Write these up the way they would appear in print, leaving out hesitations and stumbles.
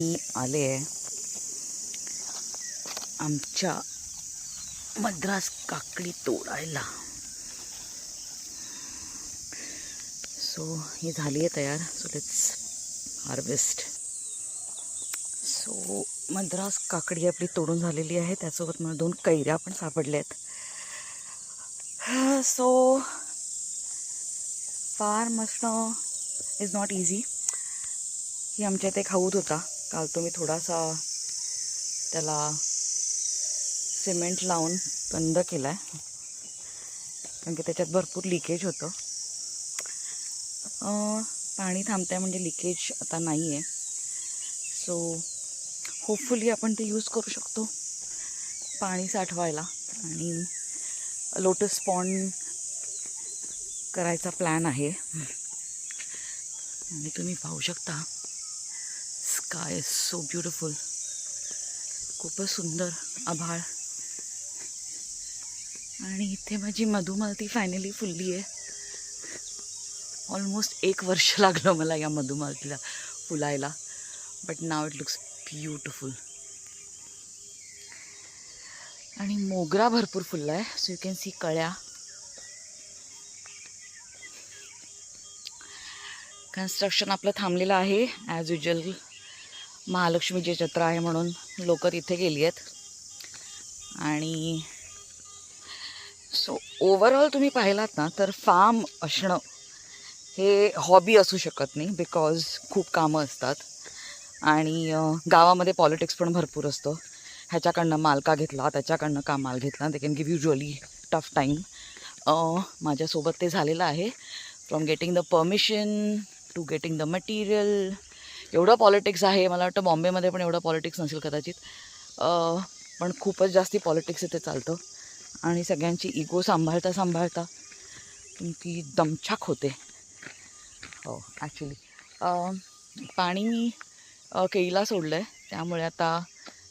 मी आले आहे आमच्या मद्रास काकडी तोडायला. सो ही झाली आहे तयार. So let's harvest. So Madras काकडी आपली तोडून झालेली आहे. त्यासोबत मला 2 कैऱ्या पण सापडल्या आहेत. सो फार्म असणं इज नॉट इझी. ही आमच्या इथे खाऊत होता. काल तो मी थोडासा त्याला सिमेंट लावून बंद केला आहे, कारण की त्याच्यात भरपूर लिकेज होतं. पाणी थांबतं आहे म्हणजे लिकेज आता नाही आहे. सो होपफुली आपण ते यूज करू शकतो पाणी साठवायला. आणि लोटस पॉन्ड करायचा प्लॅन आहे. आणि तुम्ही पाहू शकता स्काय इज सो ब्युटिफुल. खूपच सुंदर आभाळ. आणि इथे माझी मधुमालती फायनली फुलली आहे. ऑलमोस्ट 1 वर्ष लागलं मला या मधुमालतीला फुलायला. But now it looks beautiful. आणि मोगरा भरपूर फुलला आहे. सो यू कॅन सी कळ्या. कन्स्ट्रक्शन आपलं थांबलेलं आहे ॲज युजल. महालक्ष्मीची जत्रा आहे म्हणून लोक तिथे गेली आहेत. आणि सो ओव्हरऑल तुम्ही पाहिलात ना तर फार्म असणं हे हॉबी असू शकत नाही, बिकॉज खूप कामं असतात. आणि गावामध्ये पॉलिटिक्स पण भरपूर असतं. ह्याच्याकडनं माल का घेतला, त्याच्याकडनं का माल घेतला. They can give you really tough time. माझ्यासोबत ते झालेलं आहे. From getting the permission to getting the material. एवढं पॉलिटिक्स आहे. मला वाटतं बॉम्बेमध्ये पण एवढं पॉलिटिक्स नसेल कदाचित. पण खूपच जास्ती पॉलिटिक्स इथे चालतं. आणि सगळ्यांची इगो सांभाळता सांभाळता तुमची दमछाक होते. हो ॲक्च्युली पाणी मी केळीला सोडलं आहे, त्यामुळे आता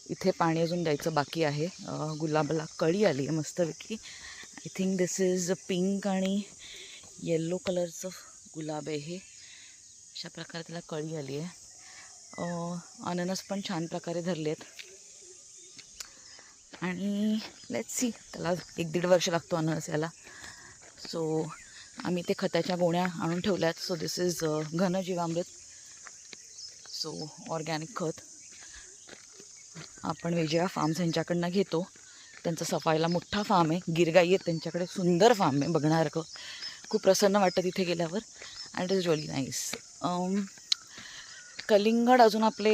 इथे पाणी अजून द्यायचं बाकी आहे. गुलाबाला कळी आली आहे मस्तपैकी. I think this is pink आणि येल्लो कलरचं गुलाब आहे हे. अशा प्रकारे त्याला कळी आली आहे. अननस पण छान प्रकारे धरले आहेत. आणि लेट्स सी, त्याला 1-1.5 वर्ष लागतो अननस याला. सो आम्ही ते खताच्या गोण्या आणून ठेवल्यात. सो दिस इज घनजीवामृत. सो ऑर्गॅनिक खत आपण वेगवेगळ्या फार्म्स यांच्याकडनं घेतो. त्यांचा सफाईला मोठा फार्म आहे. गिरगाई आहेत त्यांच्याकडे. सुंदर फार्म आहे बघण्यासारखं. खूप प्रसन्न वाटतं तिथे गेल्यावर. And it is really nice. कलिंगड अजून आपले